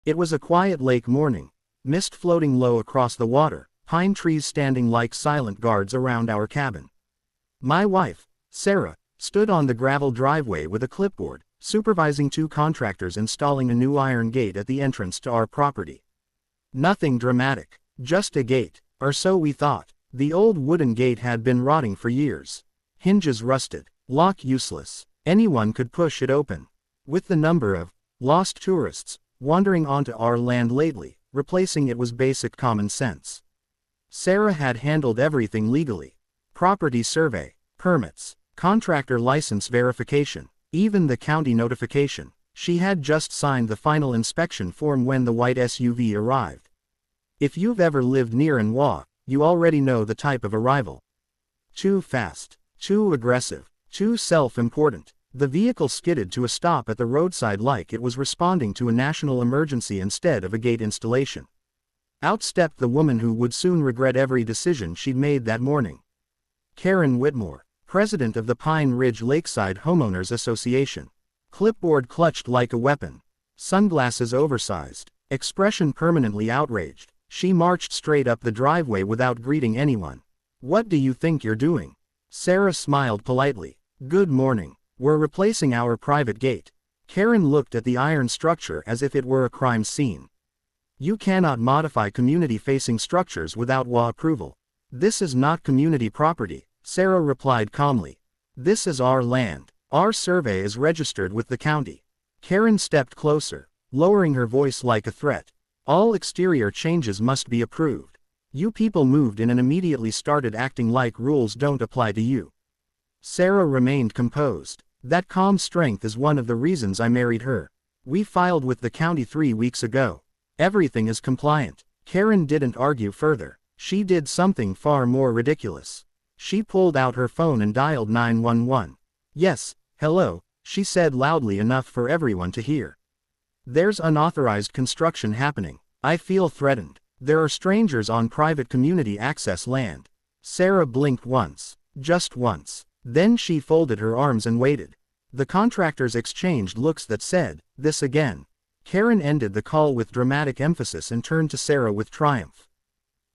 It was a quiet lake morning, mist floating low across the water, pine trees standing like silent guards around our cabin. My wife, Sarah, stood on the gravel driveway with a clipboard, supervising 2 contractors installing a new iron gate at the entrance to our property. Nothing dramatic, just a gate, or so we thought. The old wooden gate had been rotting for years. Hinges rusted, lock useless. Anyone could push it open. With the number of lost tourists wandering onto our land lately, replacing it was basic common sense. Sarah had handled everything legally. Property survey, permits, contractor license verification, even the county notification. She had just signed the final inspection form when the white SUV arrived. If you've ever lived near HOA, you already know the type of arrival. Too fast, too aggressive, too self-important. The vehicle skidded to a stop at the roadside like it was responding to a national emergency instead of a gate installation. Out stepped the woman who would soon regret every decision she'd made that morning. Karen Whitmore, president of the Pine Ridge Lakeside Homeowners Association. Clipboard clutched like a weapon. Sunglasses oversized. Expression permanently outraged. She marched straight up the driveway without greeting anyone. "What do you think you're doing?" Sarah smiled politely. "Good morning. We're replacing our private gate." Karen looked at the iron structure as if it were a crime scene. "You cannot modify community-facing structures without HOA approval." "This is not community property," Sarah replied calmly. "This is our land. Our survey is registered with the county." Karen stepped closer, lowering her voice like a threat. "All exterior changes must be approved. You people moved in and immediately started acting like rules don't apply to you." Sarah remained composed. "That calm strength is one of the reasons I married her. We filed with the county 3 weeks ago. Everything is compliant." Karen didn't argue further. She did something far more ridiculous. She pulled out her phone and dialed 911. "Yes, hello," she said loudly enough for everyone to hear. "There's unauthorized construction happening. I feel threatened. There are strangers on private community access land." Sarah blinked once. Just once. Then she folded her arms and waited. The contractors exchanged looks that said, "This again." Karen ended the call with dramatic emphasis and turned to Sarah with triumph.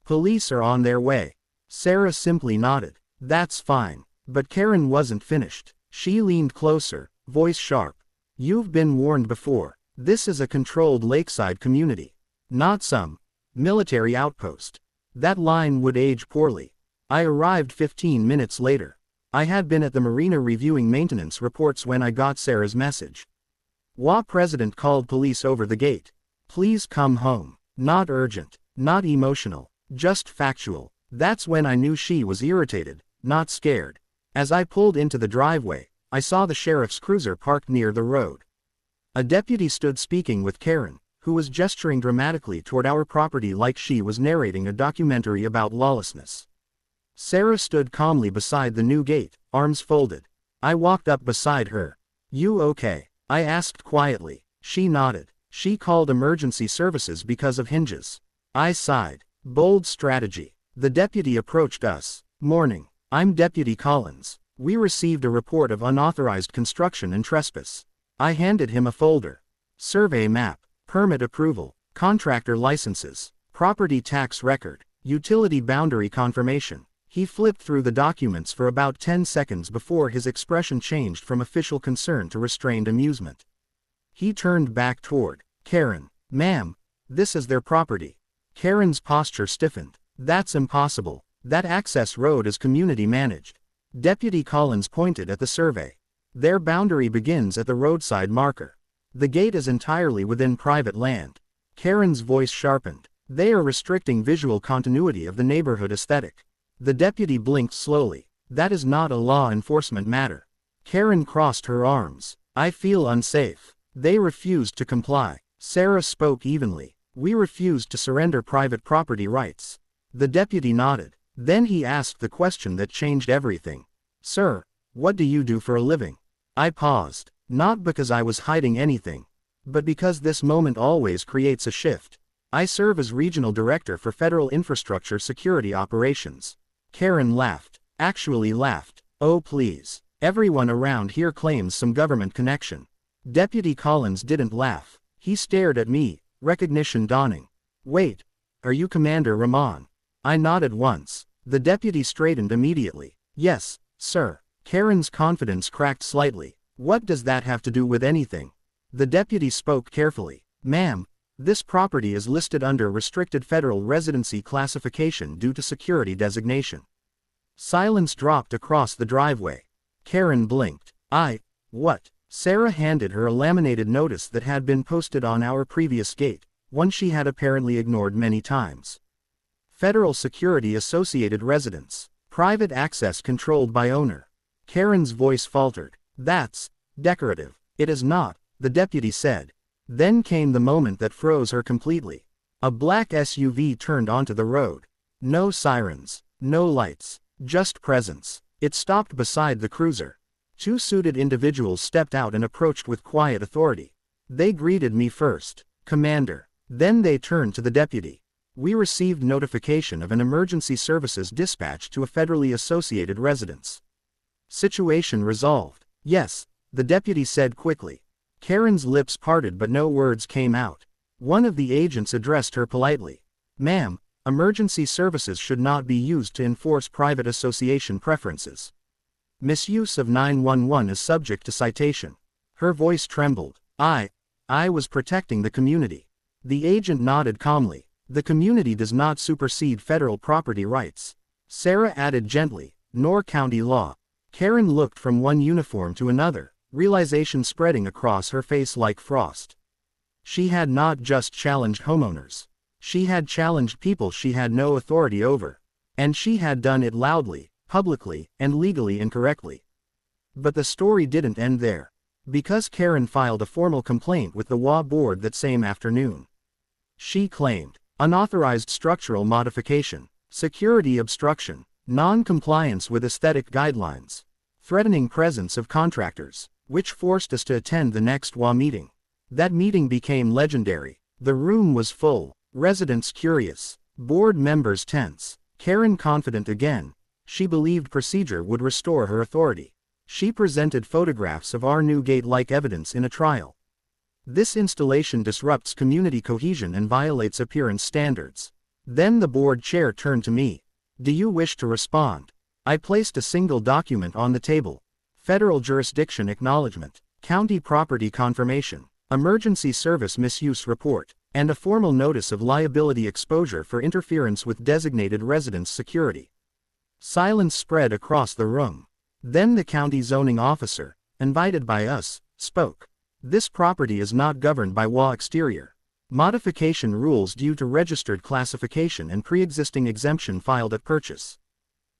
"Police are on their way." Sarah simply nodded. "That's fine." But Karen wasn't finished. She leaned closer, voice sharp. "You've been warned before. This is a controlled lakeside community. Not some military outpost." That line would age poorly. I arrived 15 minutes later. I had been at the marina reviewing maintenance reports when I got Sarah's message. HOA president called police over the gate. "Please come home." Not urgent, not emotional, just factual. That's when I knew she was irritated, not scared. As I pulled into the driveway, I saw the sheriff's cruiser parked near the road. A deputy stood speaking with Karen, who was gesturing dramatically toward our property like she was narrating a documentary about lawlessness. Sarah stood calmly beside the new gate, arms folded. I walked up beside her. "You okay?" I asked quietly. She nodded. "She called emergency services because of hinges." I sighed. Bold strategy. The deputy approached us. "Morning. I'm Deputy Collins. We received a report of unauthorized construction and trespass." I handed him a folder. Survey map, permit approval, contractor licenses, property tax record, utility boundary confirmation. He flipped through the documents for about 10 seconds before his expression changed from official concern to restrained amusement. He turned back toward Karen. "Ma'am, this is their property." Karen's posture stiffened. "That's impossible. That access road is community managed." Deputy Collins pointed at the survey. "Their boundary begins at the roadside marker. The gate is entirely within private land." Karen's voice sharpened. "They are restricting visual continuity of the neighborhood aesthetic." The deputy blinked slowly. "That is not a law enforcement matter." Karen crossed her arms. "I feel unsafe." "They refused to comply." Sarah spoke evenly. "We refused to surrender private property rights." The deputy nodded. Then he asked the question that changed everything. "Sir, what do you do for a living?" I paused. Not because I was hiding anything, but because this moment always creates a shift. "I serve as Regional Director for Federal Infrastructure Security Operations." Karen laughed. Actually laughed. "Oh please. Everyone around here claims some government connection." Deputy Collins didn't laugh. He stared at me, recognition dawning. Wait, are you Commander Rahman? I nodded once. The deputy straightened immediately. Yes, sir. Karen's confidence cracked slightly. What does that have to do with anything? The deputy spoke carefully. Ma'am, this property is listed under restricted federal residency classification due to security designation. Silence dropped across the driveway. Karen blinked. What? Sarah handed her a laminated notice that had been posted on our previous gate, one she had apparently ignored many times. Federal Security Associated Residence. Private access controlled by owner. Karen's voice faltered. That's decorative. It is not, the deputy said. Then came the moment that froze her completely. A black SUV turned onto the road. No sirens, no lights, just presence. It stopped beside the cruiser. Two suited individuals stepped out and approached with quiet authority. They greeted me first, Commander. Then they turned to the deputy. We received notification of an emergency services dispatch to a federally associated residence. Situation resolved. Yes, the deputy said quickly. Karen's lips parted but no words came out. One of the agents addressed her politely. Ma'am, emergency services should not be used to enforce private association preferences. Misuse of 911 is subject to citation. Her voice trembled. I was protecting the community. The agent nodded calmly. The community does not supersede federal property rights. Sarah added gently, nor county law. Karen looked from one uniform to another, realization spreading across her face like frost. She had not just challenged homeowners. She had challenged people she had no authority over. And she had done it loudly, publicly, and legally incorrectly. But the story didn't end there. Because Karen filed a formal complaint with the HOA board that same afternoon. She claimed unauthorized structural modification, security obstruction, non-compliance with aesthetic guidelines, threatening presence of contractors, which forced us to attend the next HOA meeting. That meeting became legendary. The room was full, residents curious, board members tense, Karen confident again. She believed procedure would restore her authority. She presented photographs of our new gate like evidence in a trial. This installation disrupts community cohesion and violates appearance standards. Then the board chair turned to me. Do you wish to respond? I placed a single document on the table. Federal jurisdiction acknowledgement, county property confirmation, emergency service misuse report, and a formal notice of liability exposure for interference with designated residence security. Silence spread across the room. Then the county zoning officer, invited by us, spoke. This property is not governed by HOA exterior modification rules due to registered classification and pre-existing exemption filed at purchase.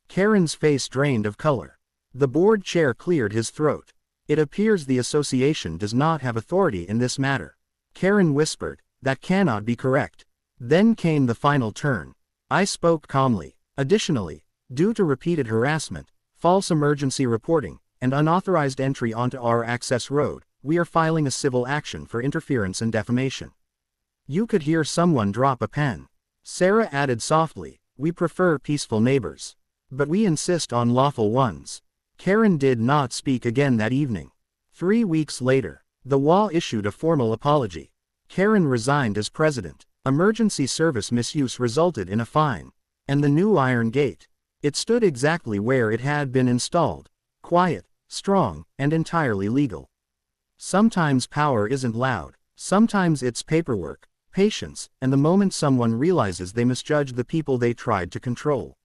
Karen's face drained of color. The board chair cleared his throat. It appears the association does not have authority in this matter. Karen whispered, that cannot be correct. Then came the final turn. I spoke calmly. Additionally, due to repeated harassment, false emergency reporting, and unauthorized entry onto our access road, we are filing a civil action for interference and defamation. You could hear someone drop a pen. Sarah added softly, we prefer peaceful neighbors. But we insist on lawful ones. Karen did not speak again that evening. 3 weeks later, the HOA issued a formal apology. Karen resigned as president. Emergency service misuse resulted in a fine. And the new iron gate. It stood exactly where it had been installed. Quiet, strong, and entirely legal. Sometimes power isn't loud. Sometimes it's paperwork, patience, and the moment someone realizes they misjudged the people they tried to control.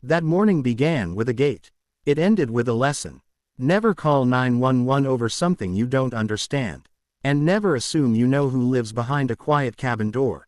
That morning began with a gate. It ended with a lesson. Never call 911 over something you don't understand. And never assume you know who lives behind a quiet cabin door.